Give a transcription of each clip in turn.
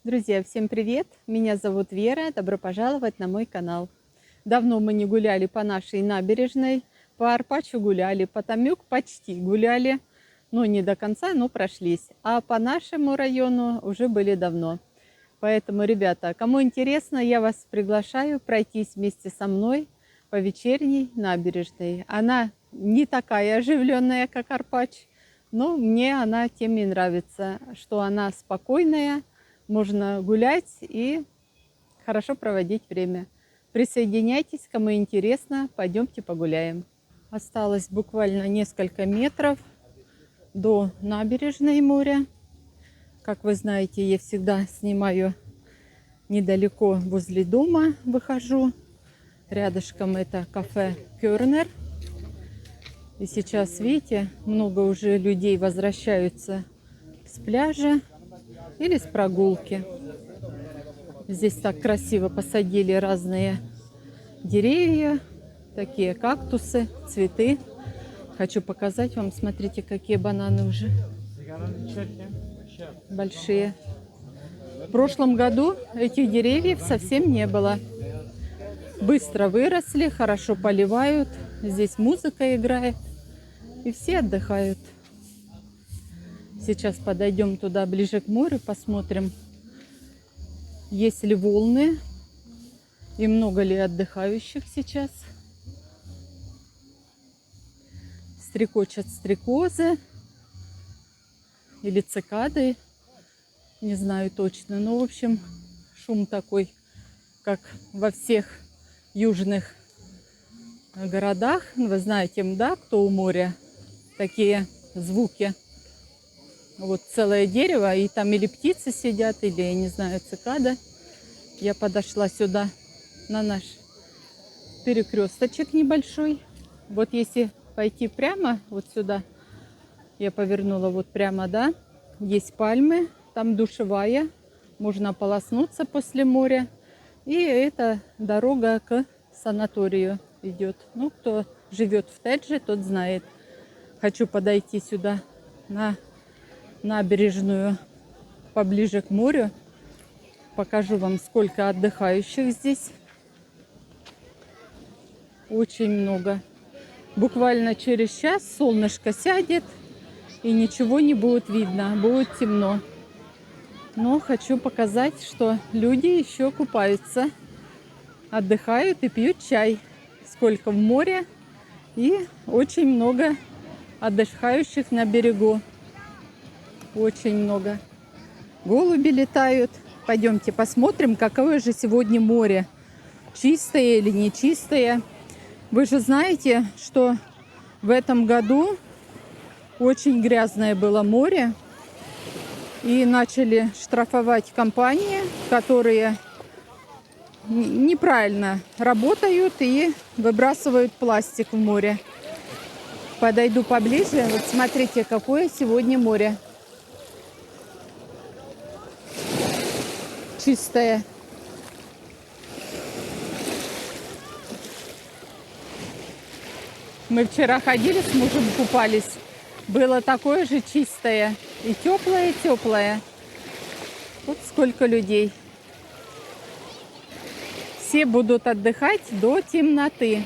Друзья, всем привет! Меня зовут Вера. Добро пожаловать на мой канал. Давно мы не гуляли по нашей набережной. По Арпачу гуляли, по Томюк почти гуляли. Ну, не до конца, но прошлись. А по нашему району уже были давно. Поэтому, ребята, кому интересно, я вас приглашаю пройтись вместе со мной по вечерней набережной. Она не такая оживленная, как Арпач, но мне она тем и нравится, что она спокойная. Можно гулять и хорошо проводить время. Присоединяйтесь, кому интересно, пойдемте погуляем. Осталось буквально несколько метров до набережной моря. Как вы знаете, я всегда снимаю недалеко возле дома, выхожу. Рядышком это кафе Кёрнер. И сейчас, видите, много уже людей возвращаются с пляжа или с прогулки. Здесь так красиво посадили разные деревья, такие кактусы, цветы. Хочу показать вам, смотрите, какие бананы уже большие. В прошлом году этих деревьев совсем не было. Быстро выросли, хорошо поливают. Здесь музыка играет, и все отдыхают. Сейчас подойдем туда ближе к морю, посмотрим, есть ли волны и много ли отдыхающих сейчас. Стрекочут стрекозы или цикады, не знаю точно. Но, в общем, шум такой, как во всех южных городах. Вы знаете, да, кто у моря, такие звуки. Вот целое дерево, и там или птицы сидят, или, я не знаю, цикада. Я подошла сюда на наш перекресточек небольшой. Вот если пойти прямо вот сюда, я повернула вот прямо, да, есть пальмы, там душевая, можно ополоснуться после моря. И эта дорога к санаторию идет. Ну, кто живет в Тедже, тот знает. Хочу подойти сюда на набережную поближе к морю. Покажу вам, сколько отдыхающих здесь. Очень много. Буквально через час солнышко сядет и ничего не будет видно, будет темно. Но хочу показать, что люди еще купаются, отдыхают и пьют чай. Сколько в море, и очень много отдыхающих на берегу. Очень много. Голуби летают. Пойдемте посмотрим, какое же сегодня море. Чистое или не чистое. Вы же знаете, что в этом году очень грязное было море. И начали штрафовать компании, которые неправильно работают и выбрасывают пластик в море. Подойду поближе. Вот смотрите, какое сегодня море. Чистое. Мы вчера ходили с мужем, купались. Было такое же чистое. И теплое. Вот сколько людей. Все будут отдыхать до темноты.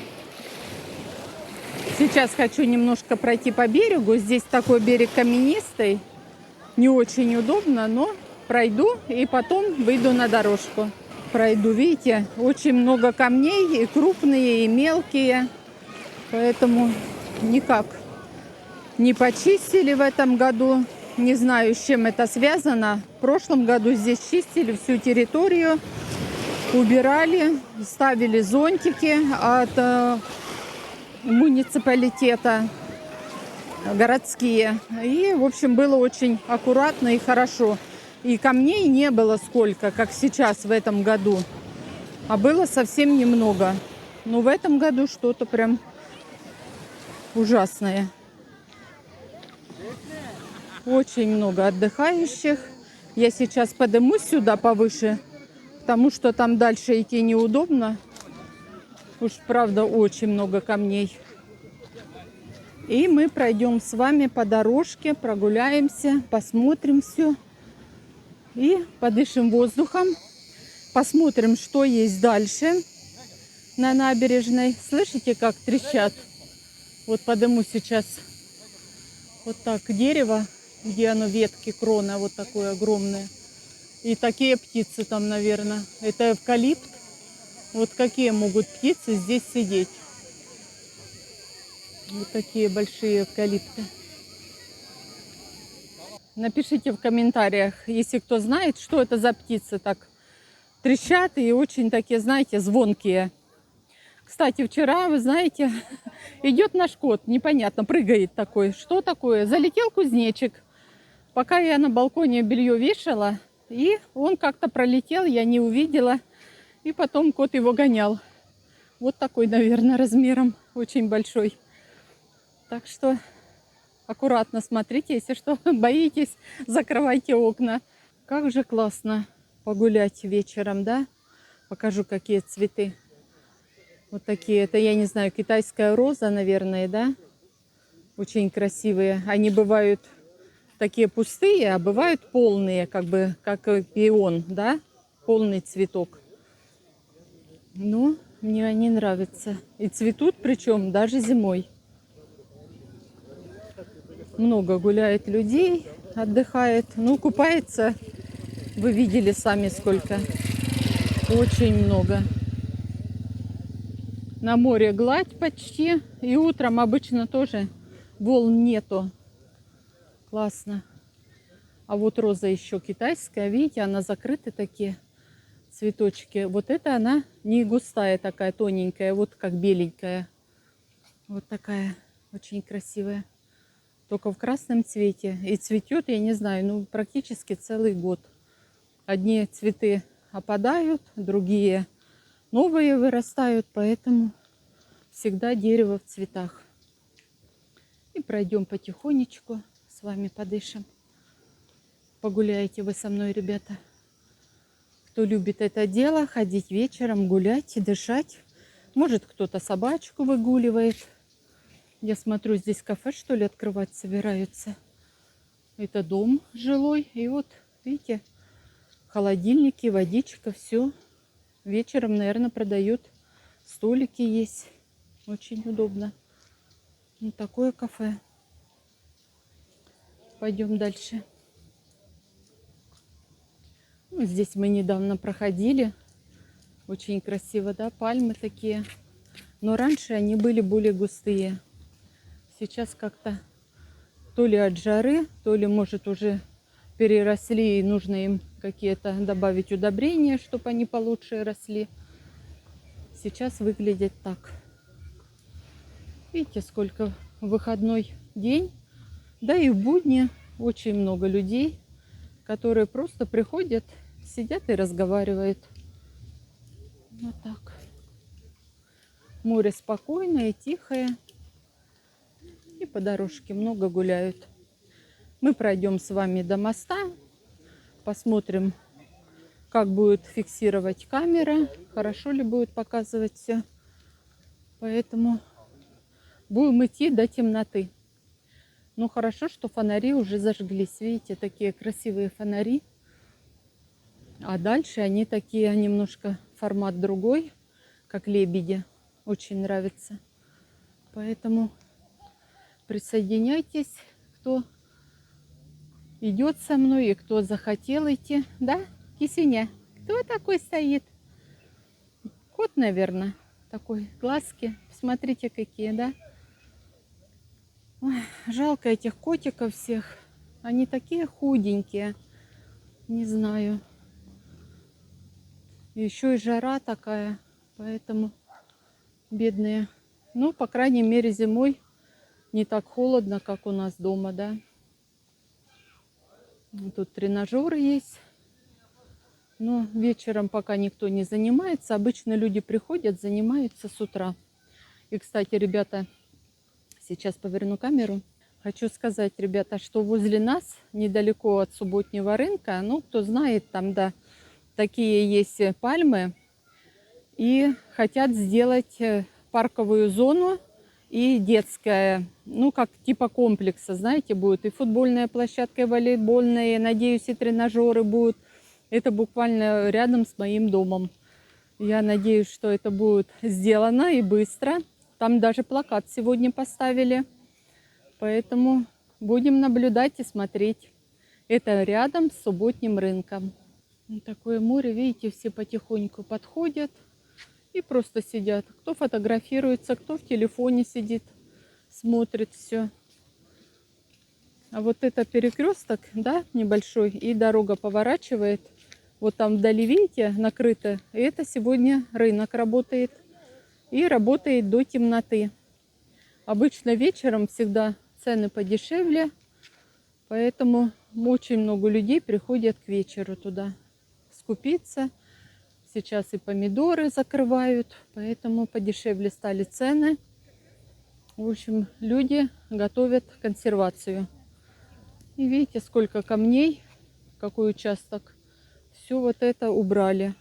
Сейчас хочу немножко пройти по берегу. Здесь такой берег каменистый. Не очень удобно, но пройду и потом выйду на дорожку. Пройду, видите, очень много камней, и крупные, и мелкие. Поэтому никак не почистили в этом году. Не знаю, с чем это связано. В прошлом году здесь чистили всю территорию, убирали, ставили зонтики от муниципалитета, городские. И, в общем, было очень аккуратно и хорошо. И камней не было сколько, как сейчас в этом году. А было совсем немного. Но в этом году что-то прям ужасное. Очень много отдыхающих. Я сейчас поднимусь сюда повыше, потому что там дальше идти неудобно. Уж правда очень много камней. И мы пройдем с вами по дорожке, прогуляемся, посмотрим все. И подышим воздухом. Посмотрим, что есть дальше на набережной. Слышите, как трещат? Вот подыму сейчас вот так дерево, где оно ветки, крона вот такое огромное. И такие птицы там, наверное. Это эвкалипт. Вот какие могут птицы здесь сидеть. Вот такие большие эвкалипты. Напишите в комментариях, если кто знает, что это за птицы так трещат и очень такие, знаете, звонкие. Кстати, вчера, вы знаете, идет наш кот, непонятно, прыгает такой. Что такое? Залетел кузнечик. Пока я на балконе белье вешала, и он как-то пролетел, я не увидела. И потом кот его гонял. Вот такой, наверное, размером, очень большой. Так что аккуратно смотрите, если что, боитесь, закрывайте окна. Как же классно погулять вечером, да? Покажу, какие цветы. Вот такие, это, я не знаю, китайская роза, наверное, да? Очень красивые. Они бывают такие пустые, а бывают полные, как бы, как пион, да? Полный цветок. Ну, мне они нравятся. И цветут, причем даже зимой. Много гуляет людей, отдыхает. Ну, купается, вы видели сами сколько. Очень много. На море гладь почти. И утром обычно тоже волн нету. Классно. А вот роза еще китайская. Видите, она закрыта такие цветочки. Вот это она не густая такая, тоненькая. Вот как беленькая. Вот такая. Очень красивая. Только в красном цвете. И цветет, я не знаю, ну практически целый год. Одни цветы опадают, другие новые вырастают, поэтому всегда дерево в цветах. И пройдем потихонечку, с вами подышим. Погуляете вы со мной, ребята. Кто любит это дело, ходить вечером, гулять и дышать. Может, кто-то собачку выгуливает. Я смотрю, здесь кафе, что ли, открывать собираются. Это дом жилой. И вот, видите, холодильники, водичка, все. Вечером, наверное, продают. Столики есть. Очень удобно. Вот такое кафе. Пойдем дальше. Ну, здесь мы недавно проходили. Очень красиво, да? Пальмы такие. Но раньше они были более густые. Сейчас как-то то ли от жары, то ли, может, уже переросли и нужно им какие-то добавить удобрения, чтобы они получше росли. Сейчас выглядит так. Видите, сколько выходной день. Да и в будни очень много людей, которые просто приходят, сидят и разговаривают. Вот так. Море спокойное, тихое. И по дорожке много гуляют. Мы пройдем с вами до моста. Посмотрим, как будет фиксировать камера. Хорошо ли будет показывать все. Поэтому будем идти до темноты. Но хорошо, что фонари уже зажглись. Видите, такие красивые фонари. А дальше они такие, немножко формат другой, как лебеди. Очень нравится. Поэтому присоединяйтесь, кто идет со мной и кто захотел идти. Да, кисюня? Кто такой стоит? Кот, наверное, такой. Глазки. Смотрите, какие, да? Ой, жалко этих котиков всех. Они такие худенькие. Не знаю. Еще и жара такая. Поэтому бедные. Ну, по крайней мере, зимой не так холодно, как у нас дома, да. Тут тренажеры есть. Но вечером пока никто не занимается. Обычно люди приходят, занимаются с утра. И, кстати, ребята, сейчас поверну камеру. Хочу сказать, ребята, что возле нас, недалеко от субботнего рынка, ну, кто знает, там, да, такие есть пальмы. И хотят сделать парковую зону и детская, ну, как типа комплекса, знаете, будет и футбольная площадка, и волейбольная, надеюсь, и тренажеры будут. Это буквально рядом с моим домом. Я надеюсь, что это будет сделано и быстро. Там даже плакат сегодня поставили. Поэтому будем наблюдать и смотреть. Это рядом с субботним рынком. Вот такое море, видите, все потихоньку подходят и просто сидят. Кто фотографируется, кто в телефоне сидит, смотрит все. А вот это перекресток, да, небольшой, и дорога поворачивает. Вот там вдали, видите, накрыто. И это сегодня рынок работает. И работает до темноты. Обычно вечером всегда цены подешевле. Поэтому очень много людей приходят к вечеру туда скупиться. Сейчас и помидоры закрывают. Поэтому подешевле стали цены. В общем, люди готовят консервацию. И видите, сколько камней, какой участок. Все вот это убрали.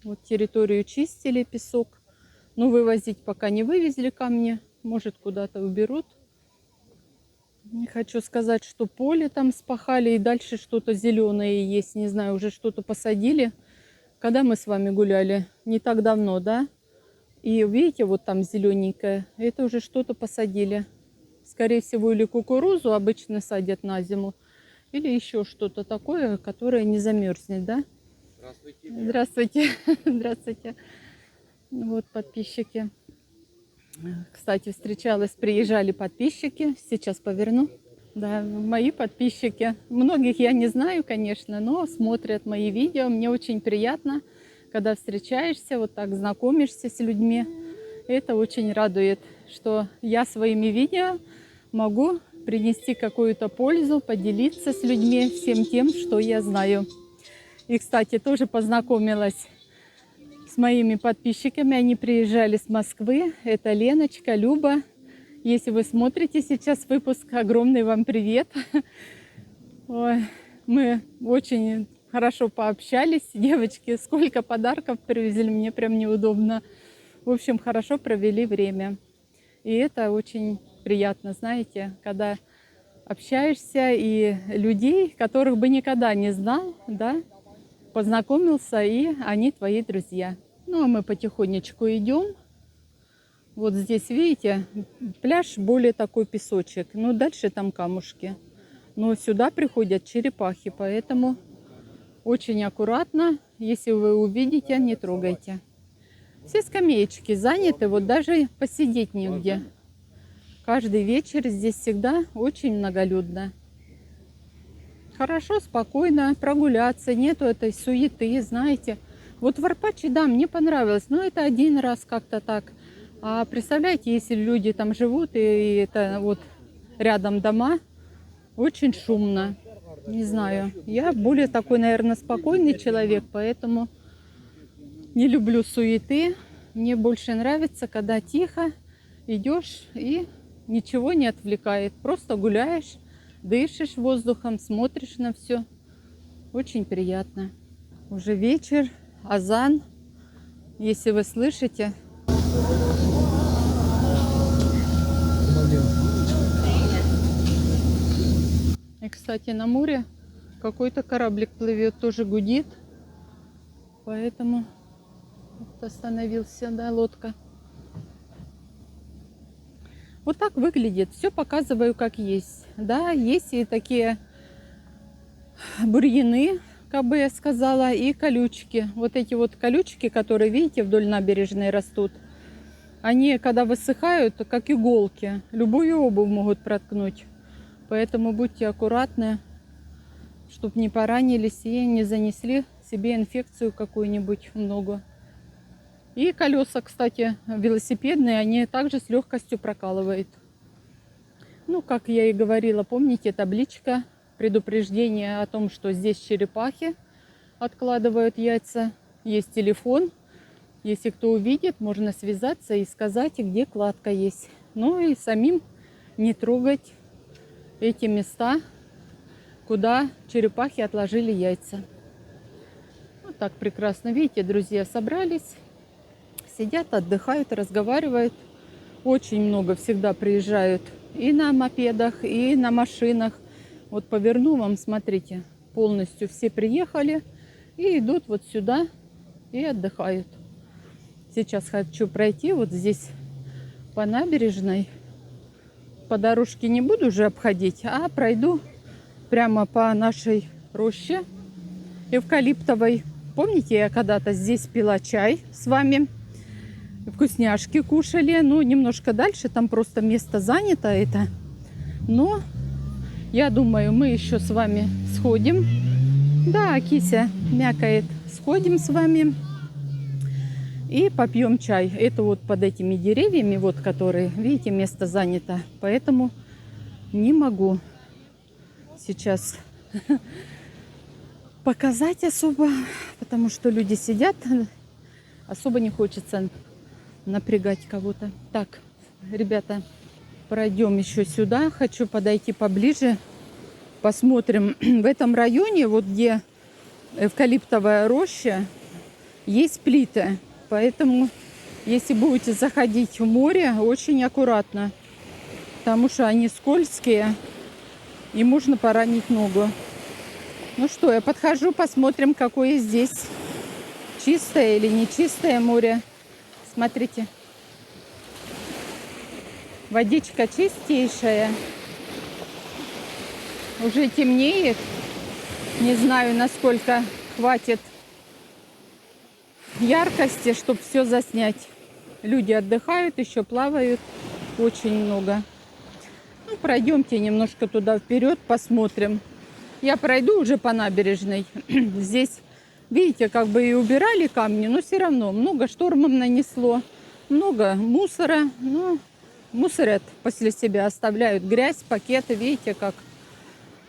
Вот территорию чистили, песок. Но вывозить пока не вывезли камни. Может, куда-то уберут. Не хочу сказать, что поле там спахали. И дальше что-то зеленое есть. Не знаю, уже что-то посадили. Когда мы с вами гуляли? Не так давно, да? И видите, вот там зелененькое. Это уже что-то посадили. Скорее всего, или кукурузу обычно садят на зиму. Или еще что-то такое, которое не замерзнет, да? Здравствуйте. Здравствуйте. Здравствуйте. Вот подписчики. Кстати, приезжали подписчики. Сейчас поверну. Да, мои подписчики. Многих я не знаю, конечно, но смотрят мои видео. Мне очень приятно, когда встречаешься, вот так знакомишься с людьми. Это очень радует, что я своими видео могу принести какую-то пользу, поделиться с людьми всем тем, что я знаю. И, кстати, тоже познакомилась с моими подписчиками. Они приезжали с Москвы. Это Леночка, Люба. Если вы смотрите сейчас выпуск, огромный вам привет. Ой, мы очень хорошо пообщались. Девочки, сколько подарков привезли, мне прям неудобно. В общем, хорошо провели время. И это очень приятно, знаете, когда общаешься и людей, которых бы никогда не знал, да, познакомился, и они твои друзья. Ну, а мы потихонечку идем. Вот здесь, видите, пляж более такой песочек. Ну, дальше там камушки. Но сюда приходят черепахи, поэтому очень аккуратно. Если вы увидите, не трогайте. Все скамеечки заняты, вот даже посидеть негде. Каждый вечер здесь всегда очень многолюдно. Хорошо, спокойно прогуляться, нету этой суеты, знаете. Вот в Арпаче, да, мне понравилось, но это один раз как-то так. А представляете, если люди там живут, и это вот рядом дома, очень шумно. Не знаю, я более такой, наверное, спокойный человек, поэтому не люблю суеты. Мне больше нравится, когда тихо идешь и ничего не отвлекает. Просто гуляешь, дышишь воздухом, смотришь на все. Очень приятно. Уже вечер, азан. Если вы слышите. И, кстати, на море какой-то кораблик плывет, тоже гудит. Поэтому вот остановился, да, лодка. Вот так выглядит. Все показываю, как есть. Да, есть и такие бурьяны, как бы я сказала, и колючки. Вот эти вот колючки, которые, видите, вдоль набережной растут, они, когда высыхают, как иголки, любую обувь могут проткнуть. Поэтому будьте аккуратны, чтобы не поранились и не занесли себе инфекцию какую-нибудь много. И колеса, кстати, велосипедные, они также с легкостью прокалывают. Ну, как я и говорила, помните, табличка, предупреждение о том, что здесь черепахи откладывают яйца. Есть телефон. Если кто увидит, можно связаться и сказать, где кладка есть. Ну и самим не трогать эти места, куда черепахи отложили яйца. Вот так прекрасно. Видите, друзья собрались, сидят, отдыхают, разговаривают. Очень много всегда приезжают и на мопедах, и на машинах. Вот поверну вам, смотрите, полностью все приехали. и идут вот сюда и отдыхают. Сейчас хочу пройти вот здесь по набережной. По дорожке не буду уже обходить, а пройду прямо по нашей роще эвкалиптовой. Помните, я когда-то здесь пила чай с вами, вкусняшки кушали. Ну, немножко дальше, там просто место занято это. Но я думаю, мы еще с вами сходим. Да, кися мякает. Сходим с вами и попьем чай. Это вот под этими деревьями, вот которые, видите, место занято. Поэтому не могу сейчас показать особо, потому что люди сидят. Особо не хочется напрягать кого-то. Так, ребята, пройдем еще сюда. Хочу подойти поближе. Посмотрим. В этом районе, вот где эвкалиптовая роща, есть плиты. Поэтому, если будете заходить в море, очень аккуратно. Потому что они скользкие. И можно поранить ногу. Ну что, я подхожу, посмотрим, какое здесь. Чистое или нечистое море. Смотрите. Водичка чистейшая. Уже темнеет. Не знаю, насколько хватит яркости, чтобы все заснять. Люди отдыхают, еще плавают. Очень много. Ну, пройдемте немножко туда вперед, посмотрим. Я пройду уже по набережной. Здесь, видите, как бы и убирали камни, но все равно много штормом нанесло. Много мусора. Ну, мусорят после себя, оставляют грязь, пакеты, видите как.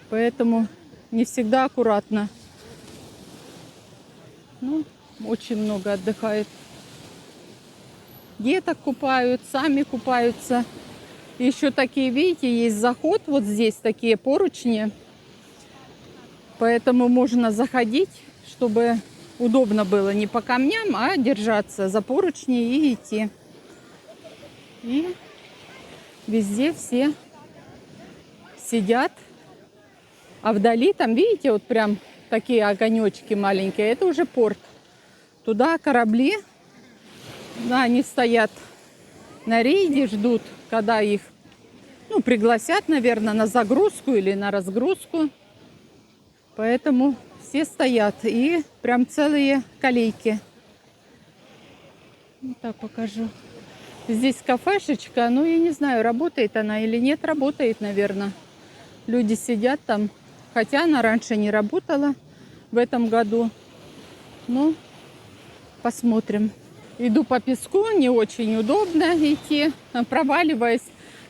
Поэтому не всегда аккуратно. Ну, очень много отдыхает. Деток купают, сами купаются. Еще такие, видите, есть заход. Вот здесь такие поручни. Поэтому можно заходить, чтобы удобно было не по камням, а держаться за поручни и идти. И везде все сидят. А вдали там, видите, вот прям такие огонечки маленькие. Это уже порт. Туда корабли, да, они стоят на рейде, ждут, когда их, ну, пригласят, наверное, на загрузку или на разгрузку. Поэтому все стоят. И прям целые колейки. Вот так покажу. Здесь кафешечка. Ну, я не знаю, работает она или нет. Работает, наверное. Люди сидят там. Хотя она раньше не работала в этом году. Ну, посмотрим. Иду по песку. Не очень удобно идти, проваливаясь.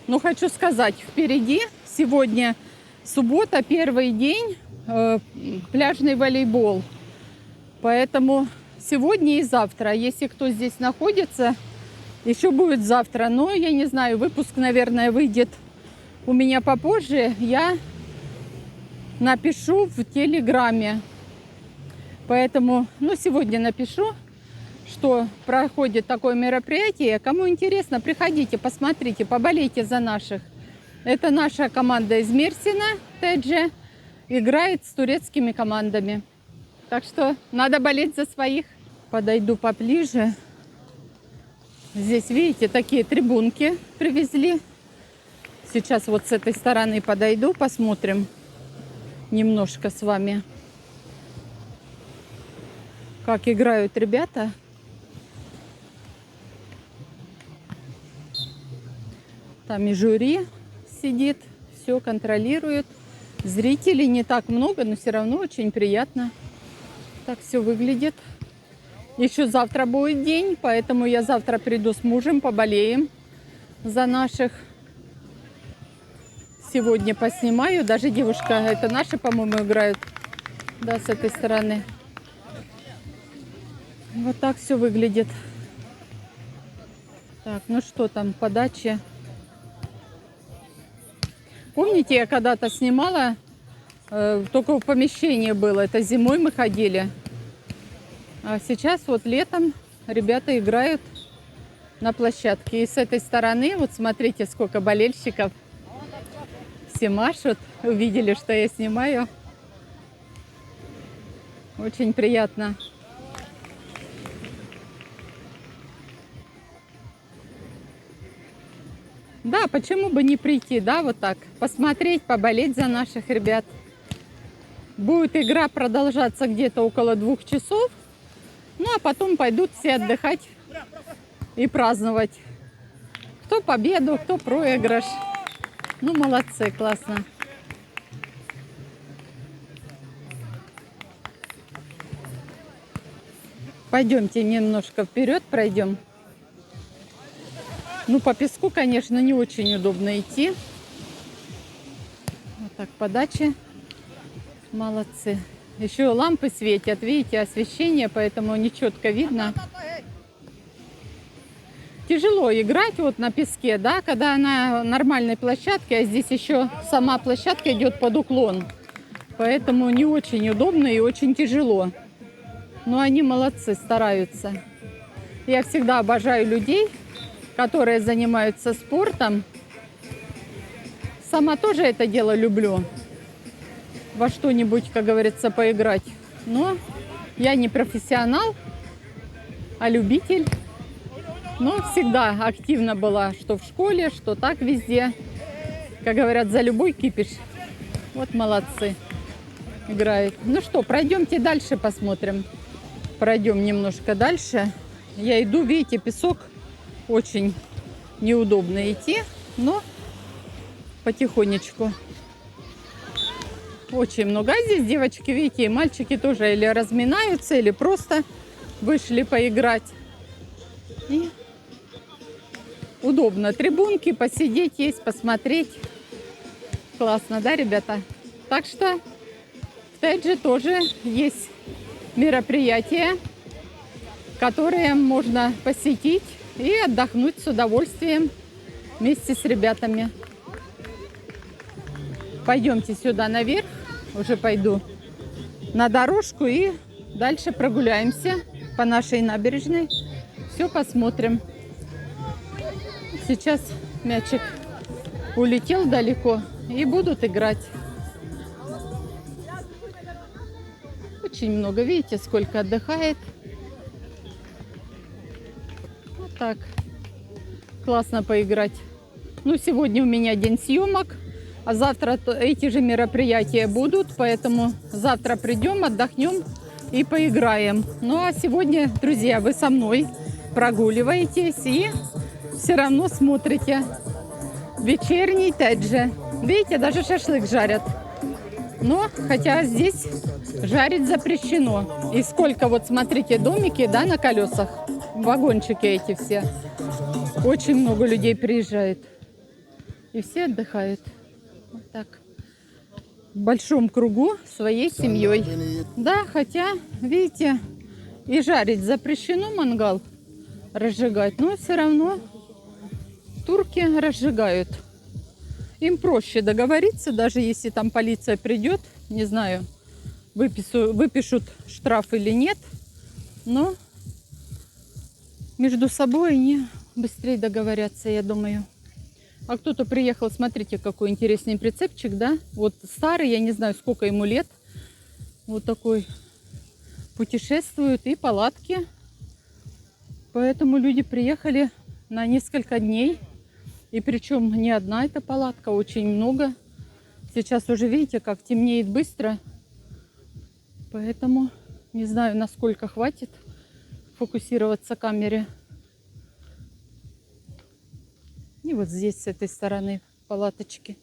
Но хочу сказать, впереди сегодня суббота, первый день. Пляжный волейбол. Поэтому сегодня и завтра, если кто здесь находится, еще будет завтра. Но я не знаю, выпуск, наверное, выйдет у меня попозже. Я напишу в Телеграме. Поэтому, ну, сегодня напишу, что проходит такое мероприятие. Кому интересно, приходите, посмотрите, поболейте за наших. Это наша команда из Мерсина, ТЭДЖ. Играет с турецкими командами. Так что надо болеть за своих. Подойду поближе. Здесь, видите, такие трибунки привезли. Сейчас вот с этой стороны подойду, посмотрим немножко с вами, как играют ребята. Там и жюри сидит, все контролирует. Зрителей не так много, но все равно очень приятно. Так все выглядит. Еще завтра будет день, поэтому я завтра приду с мужем, поболеем за наших. Сегодня поснимаю. Даже девушка, это наши, по-моему, играют. Да, с этой стороны. Вот так все выглядит. Так, ну что там, подача. Помните, я когда-то снимала, только в помещении было, это зимой мы ходили. А сейчас вот летом ребята играют на площадке. И с этой стороны, вот смотрите, сколько болельщиков. Все машут, увидели, что я снимаю. Очень приятно. Да, почему бы не прийти, да, вот так, посмотреть, поболеть за наших ребят. Будет игра продолжаться где-то около 2 часов, ну а потом пойдут все отдыхать и праздновать. Кто победу, кто проигрыш. Ну, молодцы, классно. Пойдемте немножко вперед пройдем. Ну, по песку, конечно, не очень удобно идти. Вот так, подачи. Молодцы. Еще лампы светят, видите, освещение, поэтому не четко видно. Тяжело играть вот на песке, да, когда на нормальной площадке, а здесь еще сама площадка идет под уклон. Поэтому не очень удобно и очень тяжело. Но они молодцы, стараются. Я всегда обожаю людей, которые занимаются спортом. Сама тоже это дело люблю. Во что-нибудь, как говорится, поиграть. Но я не профессионал, а любитель. Но всегда активно была, что в школе, что так везде. Как говорят, за любой кипиш. Вот молодцы. Играют. Ну что, пройдемте дальше, посмотрим. Пройдем немножко дальше. Я иду, видите, песок. Очень неудобно идти, но потихонечку. Очень много здесь девочки, видите, и мальчики тоже или разминаются, или просто вышли поиграть. И удобно. Трибунки, посидеть есть, посмотреть. Классно, да, ребята? Так что в Тедже тоже есть мероприятия, которые можно посетить и отдохнуть с удовольствием вместе с ребятами. Пойдемте сюда наверх, уже пойду на дорожку и дальше прогуляемся по нашей набережной. Все посмотрим. Сейчас мячик улетел далеко и будут играть. Очень много, видите, сколько отдыхает. Вот так. Классно поиграть. Ну, сегодня у меня день съемок, а завтра эти же мероприятия будут, поэтому завтра придем, отдохнем и поиграем. Ну, а сегодня, друзья, вы со мной прогуливаетесь и все равно смотрите вечерний Тедже. Видите, даже шашлык жарят. Но, хотя здесь жарить запрещено. И сколько, вот смотрите, домики, да, на колесах, вагончики эти все. Очень много людей приезжает. И все отдыхают. Вот так. В большом кругу своей семьей. Да, хотя, видите, и жарить запрещено, мангал разжигать. Но все равно турки разжигают. Им проще договориться, даже если там полиция придет, не знаю, выпишут штраф или нет, но между собой они быстрее договорятся, я думаю. А кто-то приехал, смотрите, какой интересный прицепчик, да? Вот старый, я не знаю, сколько ему лет. Вот такой путешествует, и палатки. Поэтому люди приехали на несколько дней. И причем не одна эта палатка, очень много. Сейчас уже видите, как темнеет быстро. Поэтому не знаю, насколько хватит фокусироваться камере. И вот здесь, с этой стороны, палаточки.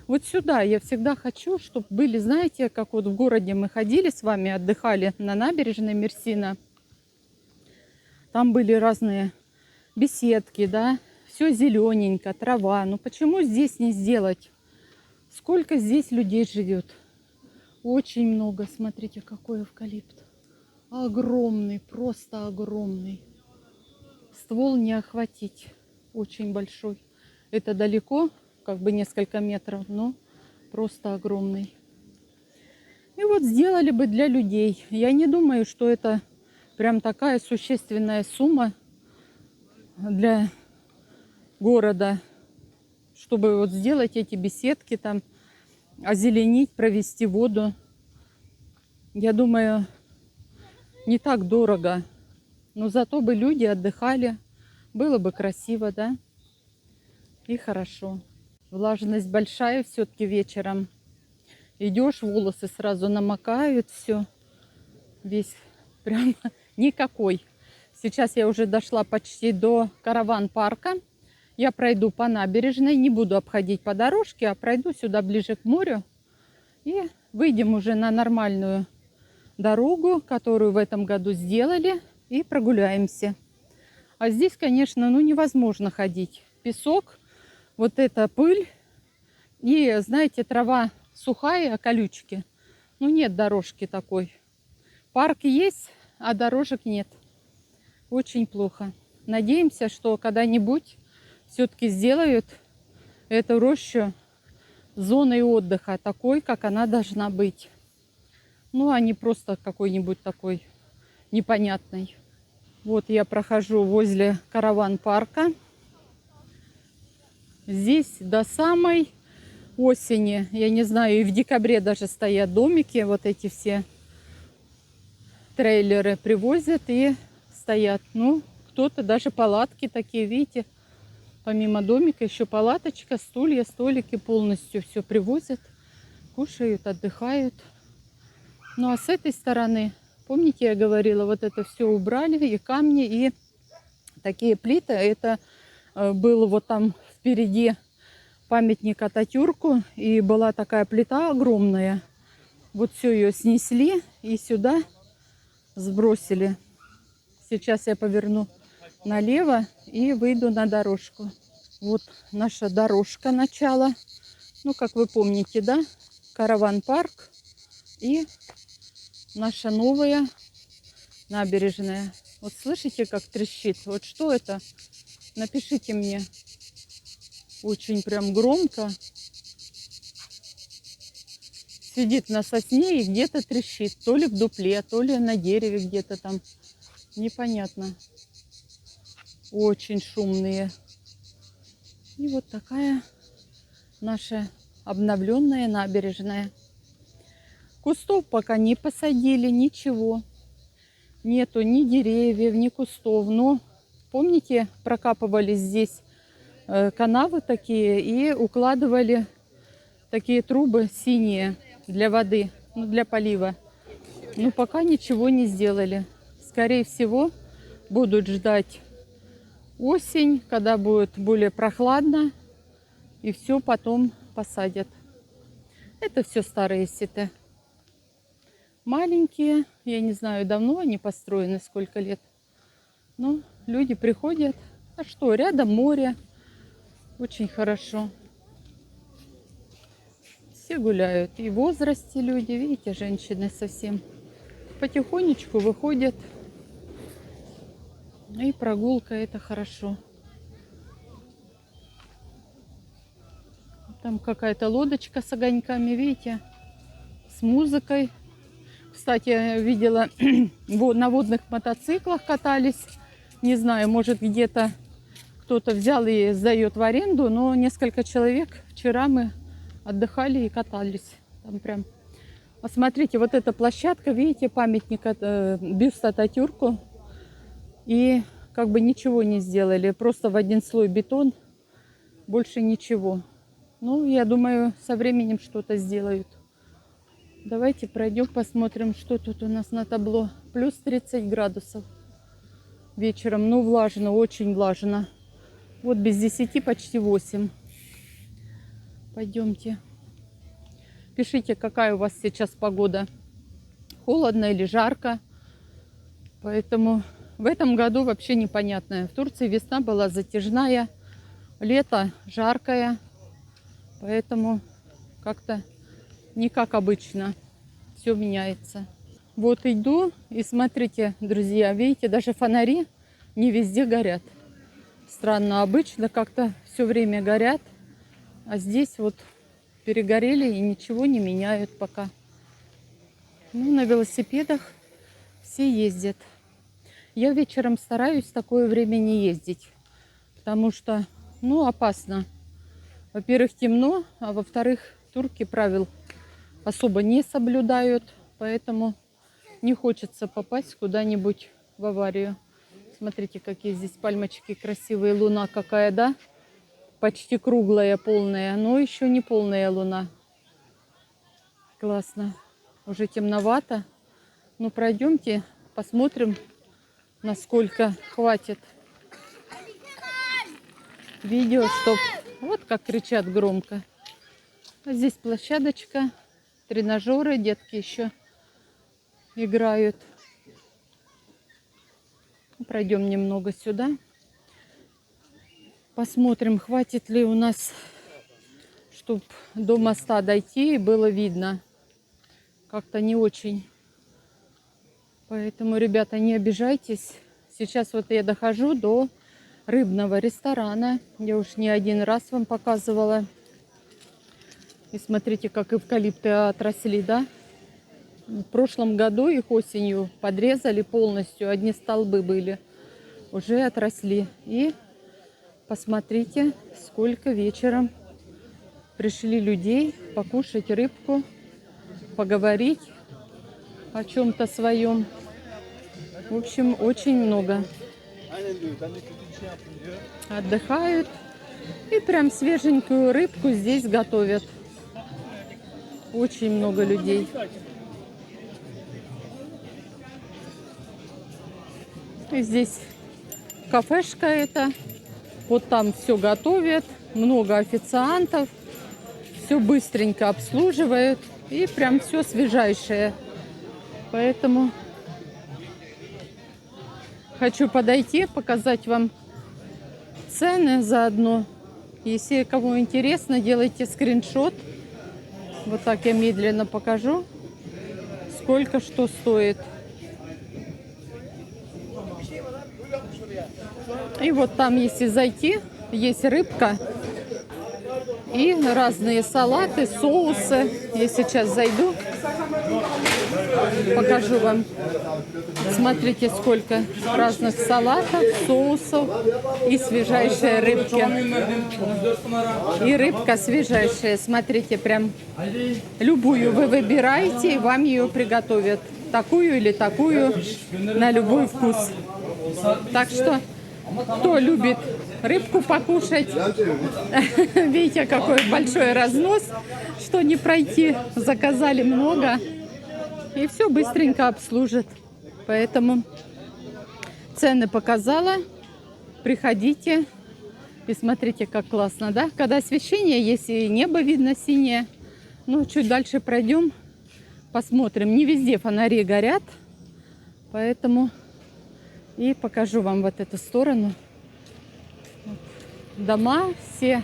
Вот сюда я всегда хочу, чтобы были, знаете, как вот в городе мы ходили с вами, отдыхали на набережной Мерсина. Там были разные беседки, да, все зелененько, трава. Ну почему здесь не сделать? Сколько здесь людей живет? Очень много. Смотрите, какой эвкалипт. Огромный, просто огромный. Ствол не охватить. Очень большой. Это далеко, как бы несколько метров, но просто огромный. И вот сделали бы для людей. Я не думаю, что это прям такая существенная сумма для города, чтобы вот сделать эти беседки, там озеленить, провести воду. Я думаю, не так дорого. Но зато бы люди отдыхали. Было бы красиво, да? И хорошо. Влажность большая все-таки вечером. Идешь, волосы сразу намокают, все. Весь прям никакой. Сейчас я уже дошла почти до караван-парка. Я пройду по набережной, не буду обходить по дорожке, а пройду сюда ближе к морю. И выйдем уже на нормальную дорогу, которую в этом году сделали, и прогуляемся. А здесь, конечно, ну невозможно ходить. Песок, вот эта пыль и, знаете, трава сухая, а колючки. Ну нет дорожки такой. Парк есть, а дорожек нет. Очень плохо. Надеемся, что когда-нибудь все-таки сделают эту рощу зоной отдыха, такой, как она должна быть. Ну, а не просто какой-нибудь такой непонятный. Вот я прохожу возле караван-парка. Здесь до самой осени, я не знаю, и в декабре даже стоят домики, вот эти все трейлеры привозят и стоят. Ну, кто-то даже палатки такие, видите, помимо домика еще палаточка, стулья, столики полностью все привозят, кушают, отдыхают. Ну, а с этой стороны, помните, я говорила, вот это все убрали, и камни, и такие плиты. Это было вот там впереди памятник Ататюрку, и была такая плита огромная. Вот все ее снесли и сюда сбросили. Сейчас я поверну налево и выйду на дорожку. Вот наша дорожка начала. Ну, как вы помните, да? Караван-парк и наша новая набережная. Вот слышите, как трещит? Вот что это? Напишите мне. Очень прям громко. Сидит на сосне и где-то трещит. То ли в дупле, то ли на дереве где-то там. Непонятно. Очень шумные. И вот такая наша обновленная набережная. Кустов пока не посадили, ничего. Нету ни деревьев, ни кустов. Но, помните, прокапывали здесь канавы такие и укладывали такие трубы синие для воды, ну, для полива. Но пока ничего не сделали. Скорее всего, будут ждать осень, когда будет более прохладно, и все потом посадят. Это все старые сеты. Маленькие, я не знаю, давно они построены, сколько лет. Но люди приходят. А что, рядом море. Очень хорошо. Все гуляют. И в возрасте люди, видите, женщины совсем потихонечку выходят. И прогулка — это хорошо. Там какая-то лодочка с огоньками, видите, с музыкой. Кстати, я видела, на водных мотоциклах катались. Не знаю, может, где-то кто-то взял и сдает в аренду, но несколько человек вчера мы отдыхали и катались. Там прям. Посмотрите, вот эта площадка, видите, памятник, бюст Ататюрку. И как бы ничего не сделали, просто в один слой бетон, больше ничего. Ну, я думаю, со временем что-то сделают. Давайте пройдем, посмотрим, что тут у нас на табло. Плюс 30 градусов вечером. Ну, влажно, очень влажно. Вот без 10 почти 8. Пойдемте. Пишите, какая у вас сейчас погода. Холодно или жарко. Поэтому в этом году вообще непонятное. В Турции весна была затяжная, лето жаркое. Поэтому как-то не как обычно. Все меняется. Вот иду и смотрите, друзья, видите, даже фонари не везде горят. Странно, обычно как-то все время горят. А здесь вот перегорели и ничего не меняют пока. Ну, на велосипедах все ездят. Я вечером стараюсь в такое время не ездить. Потому что, ну, опасно. Во-первых, темно, а во-вторых, турки правил особо не соблюдают. Поэтому Не хочется попасть куда-нибудь в аварию. Смотрите, какие здесь пальмочки красивые. Луна какая, да? Почти круглая, полная. Но еще не полная луна. Классно. Уже темновато. Ну, пройдемте, посмотрим, насколько хватит видео, чтоб... Вот как кричат громко. А здесь площадочка, тренажеры, детки еще играют. Пройдем немного сюда. Посмотрим, хватит ли у нас, чтобы до моста дойти и было видно. Как-то не очень. Поэтому, ребята, не обижайтесь. Сейчас вот я дохожу до рыбного ресторана. Я уж не один раз вам показывала. И смотрите, как эвкалипты отросли, да? В прошлом году их осенью подрезали полностью. Одни столбы были. Уже отросли. И посмотрите, сколько вечером пришли людей покушать рыбку, поговорить о чем-то своем. В общем, очень много. Отдыхают. И прям свеженькую рыбку здесь готовят. Очень много людей. И здесь кафешка эта. Вот там все готовят. Много официантов. Все быстренько обслуживают. И прям все свежайшее. Поэтому хочу подойти, показать вам цены заодно. Если кому интересно, делайте скриншот. Вот так я медленно покажу, сколько что стоит. И вот там, если зайти, есть рыбка и разные салаты, соусы. Я сейчас зайду, покажу вам. Смотрите, сколько разных салатов, соусов и свежайшая рыбка. И рыбка свежайшая. Смотрите, прям любую вы выбираете, и вам ее приготовят. Такую или такую, на любой вкус. Так что, кто любит рыбку покушать, видите, какой большой разнос, что не пройти. Заказали много. И все быстренько обслужат. Поэтому цены показала. Приходите и смотрите, как классно, да? Когда освещение есть и небо видно синее. Ну, чуть дальше пройдем, посмотрим. Не везде фонари горят. Поэтому и покажу вам вот эту сторону. Дома все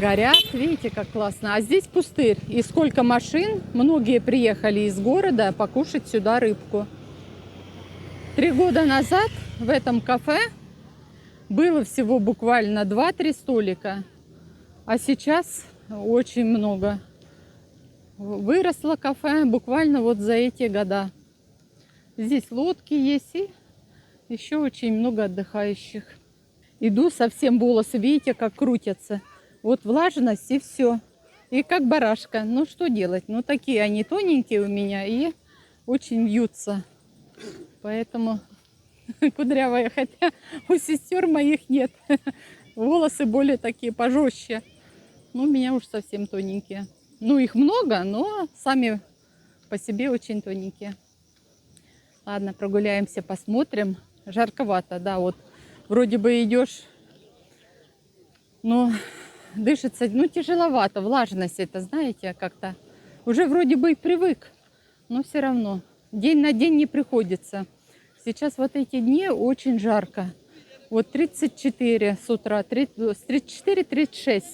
горят. Видите, как классно. А здесь пустырь. И сколько машин. Многие приехали из города покушать сюда рыбку. 3 года назад в этом кафе было всего буквально 2-3 столика. А сейчас очень много. Выросло кафе буквально вот за эти года. Здесь лодки есть и еще очень много отдыхающих. Иду, совсем волосы, видите, как крутятся. Вот влажность и все. И как барашка. Ну, что делать? Ну, такие они тоненькие у меня и очень вьются. Поэтому кудрявая. Хотя у сестер моих нет. Волосы более такие пожестче. Ну, у меня уж совсем тоненькие. Ну, их много, но сами по себе очень тоненькие. Ладно, прогуляемся, посмотрим. Жарковато, да, вот. Вроде бы идешь, но дышится, ну, тяжеловато. Влажность это, знаете, как-то уже вроде бы и привык, но все равно. День на день не приходится. Сейчас вот эти дни очень жарко. Вот 34 с утра, 34-36.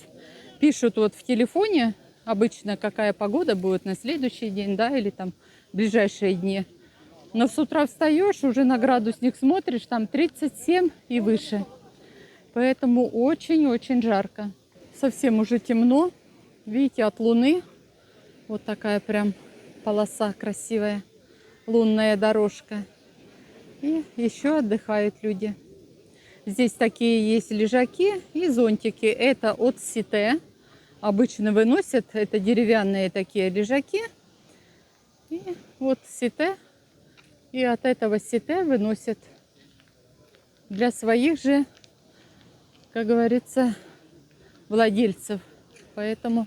Пишут вот в телефоне обычно, какая погода будет на следующий день, да, или там в ближайшие дни. Но с утра встаешь, уже на градусник смотришь, там 37 и выше. Поэтому очень-очень жарко. Совсем уже темно. Видите, от луны вот такая прям полоса красивая. Лунная дорожка. И еще отдыхают люди. Здесь такие есть лежаки и зонтики. Это от Сите. Обычно выносят. Это деревянные такие лежаки. И вот Сите И от этого сите выносят для своих же, как говорится, владельцев. Поэтому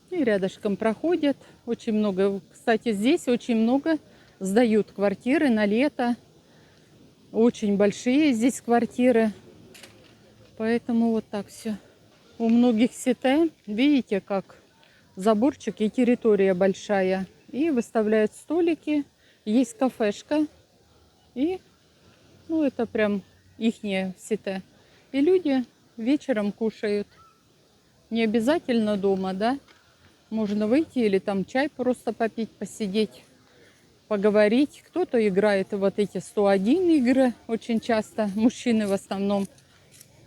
и рядышком проходят. Очень много. Кстати, здесь очень много сдают квартиры на лето. Очень большие здесь квартиры. Поэтому вот так все. У многих сите, видите, как заборчик и территория большая. И выставляют столики. Есть кафешка. И, ну, это прям ихнее сите. И люди вечером кушают. Не обязательно дома, да? Можно выйти или там чай просто попить, посидеть, поговорить. Кто-то играет вот эти 101 игры очень часто. Мужчины в основном.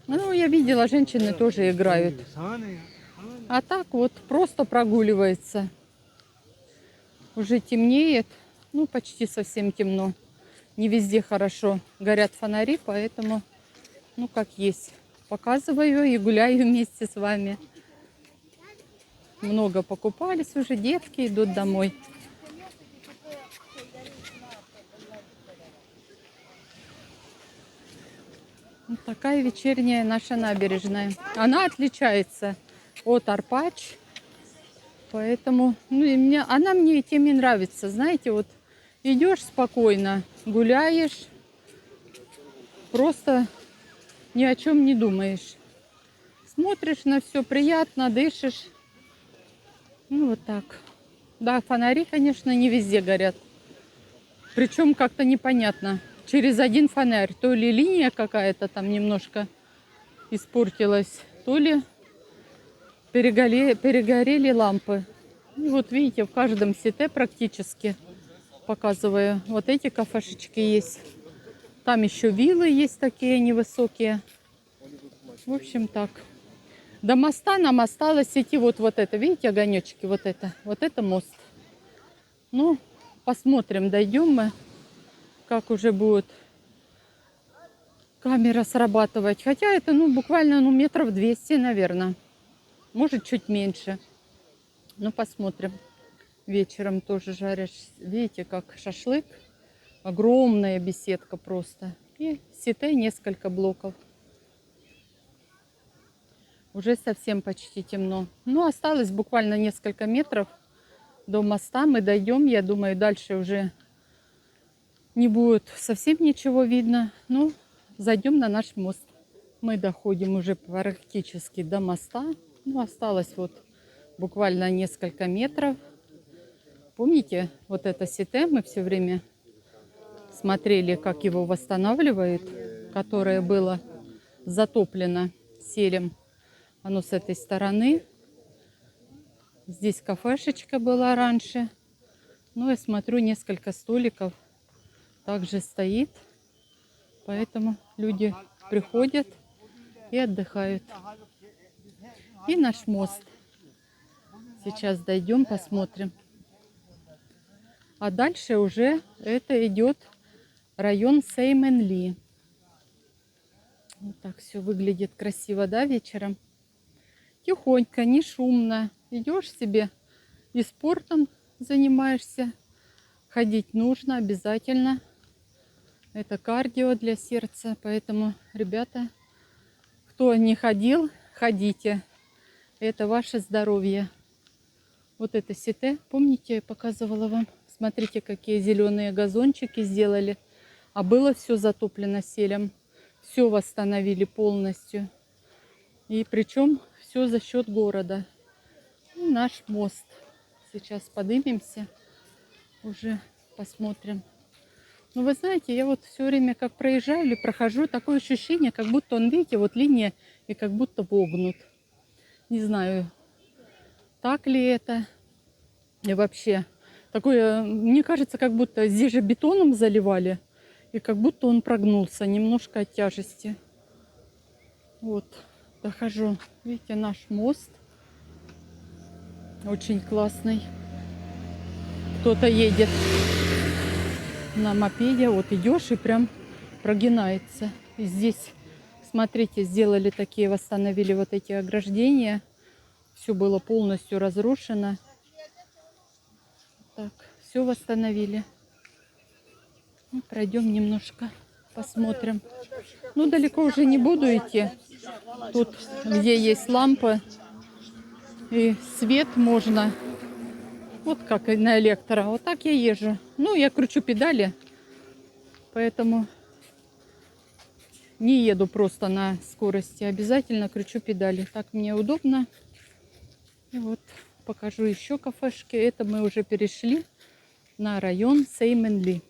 Ну, я видела, женщины тоже играют. А так вот просто прогуливается. Уже темнеет. Ну, почти совсем темно. Не везде хорошо горят фонари, поэтому, ну, как есть. Показываю и гуляю вместе с вами. Много покупались уже, детки идут домой. Вот такая вечерняя наша набережная. Она отличается от Арпач. Поэтому, ну, и она мне тем и нравится. Знаете, вот идешь спокойно, гуляешь, просто ни о чем не думаешь. Смотришь на все, приятно, дышишь. Ну, вот так. Да, фонари, конечно, не везде горят. Причем как-то непонятно. Через один фонарь. То ли линия какая-то там немножко испортилась, то ли перегорели лампы. И вот видите, в каждом сите практически показываю. Вот эти кафешечки есть. Там еще виллы есть такие невысокие. В общем, так. До моста нам осталось идти вот это. Видите, огонечки? Вот это мост. Ну, посмотрим, дойдем мы, как уже будет камера срабатывать. Хотя это, ну, буквально, ну, метров 200, наверное. Может, чуть меньше. Ну, посмотрим. Вечером тоже жаришь. Видите, как шашлык. Огромная беседка просто. И сите несколько блоков. Уже совсем почти темно. Ну, осталось буквально несколько метров до моста. Мы дойдем. Я думаю, дальше уже не будет совсем ничего видно. Ну, зайдем на наш мост. Мы доходим уже практически до моста. Ну, осталось вот буквально несколько метров. Помните, вот это сите мы все время смотрели, как его восстанавливают, которое было затоплено селем. Оно с этой стороны. Здесь кафешечка была раньше. Ну, я смотрю, несколько столиков также стоит. Поэтому люди приходят и отдыхают. И наш мост. Сейчас дойдем, посмотрим. А дальше уже это идет район Сеймэн-Ли. Вот так все выглядит красиво, да, вечером? Тихонько, не шумно. Идешь себе и спортом занимаешься. Ходить нужно обязательно. Это кардио для сердца. Поэтому, ребята, кто не ходил, ходите. Это ваше здоровье. Вот это сите, помните, я показывала вам? Смотрите, какие зеленые газончики сделали. А было все затоплено селем. Все восстановили полностью. И причем все за счет города. И наш мост. Сейчас поднимемся. Уже посмотрим. Ну, вы знаете, я вот все время как проезжаю или прохожу, такое ощущение, как будто он, видите, вот линия и как будто вогнут. Не знаю, так ли это. И вообще, такое, мне кажется, как будто здесь же бетоном заливали. И как будто он прогнулся немножко от тяжести. Вот, дохожу. Видите, наш мост. Очень классный. Кто-то едет на мопеде. Вот идешь и прям прогинается. И здесь, смотрите, сделали такие, восстановили вот эти ограждения. Все было полностью разрушено. Так, все восстановили. Ну, пройдем немножко, посмотрим. Ну, далеко уже не буду идти. Тут, где есть лампы и свет, можно. Вот как и на электро. Вот так я езжу. Ну, я кручу педали, поэтому не еду просто на скорости. Обязательно кручу педали. Так мне удобно. И вот покажу еще кафешки. Это мы уже перешли на район Сейменли.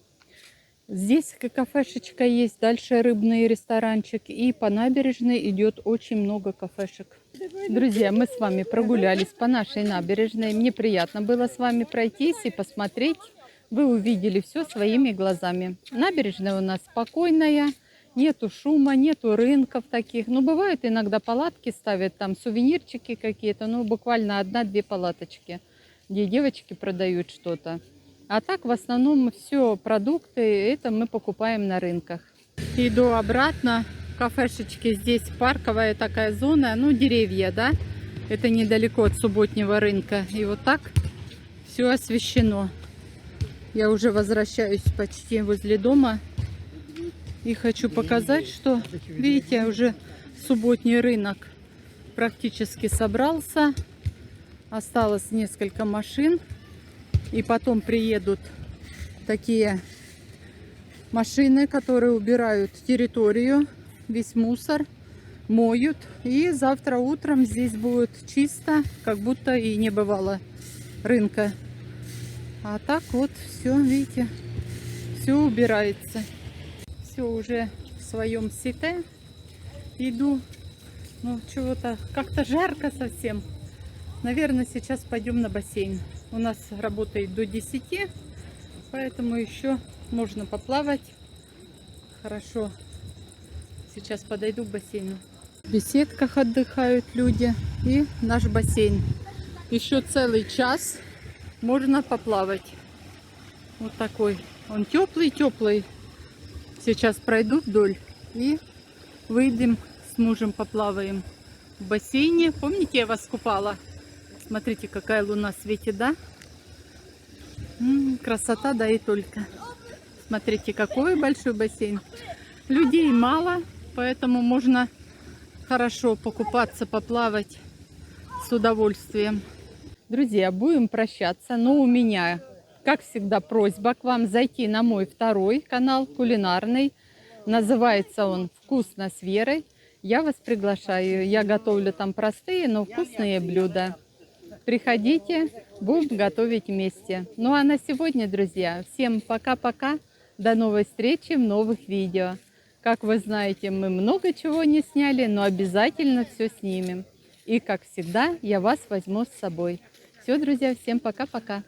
Здесь кафешечка есть, дальше рыбный ресторанчик. И по набережной идет очень много кафешек. Друзья, мы с вами прогулялись по нашей набережной. Мне приятно было с вами пройтись и посмотреть. Вы увидели все своими глазами. Набережная у нас спокойная. Нету шума, нету рынков таких. Ну, бывают иногда палатки ставят, там сувенирчики какие-то. Ну, буквально 1-2 палаточки, где девочки продают что-то. А так в основном все продукты, это мы покупаем на рынках. Иду обратно. Кафешечки здесь парковая такая зона. Ну, деревья, да? Это недалеко от субботнего рынка. И вот так все освещено. Я уже возвращаюсь почти возле дома. И хочу показать, что, видите, уже субботний рынок практически собрался. Осталось несколько машин. И потом приедут такие машины, которые убирают территорию, весь мусор, моют. И завтра утром здесь будет чисто, как будто и не бывало рынка. А так вот все, видите, все убирается. Все уже в своем сите. Иду. Ну, чего-то как-то жарко совсем. Наверное, сейчас пойдем на бассейн. У нас работает до 10, поэтому еще можно поплавать. Хорошо. Сейчас подойду к бассейну. В беседках отдыхают люди. И наш бассейн. Еще целый час можно поплавать. Вот такой. Он теплый-теплый. Сейчас пройду вдоль и выйдем с мужем, поплаваем в бассейне. Помните, я вас купала? Смотрите, какая луна светит, да? Красота, да и только. Смотрите, какой большой бассейн. Людей мало, поэтому можно хорошо покупаться, поплавать с удовольствием. Друзья, будем прощаться, но у меня, как всегда, просьба к вам зайти на мой второй канал кулинарный. Называется он «Вкусно с Верой». Я вас приглашаю. Я готовлю там простые, но вкусные блюда. Приходите, будем готовить вместе. Ну а на сегодня, друзья, всем пока-пока. До новой встречи в новых видео. Как вы знаете, мы много чего не сняли, но обязательно все снимем. И как всегда, я вас возьму с собой. Все, друзья, всем пока-пока.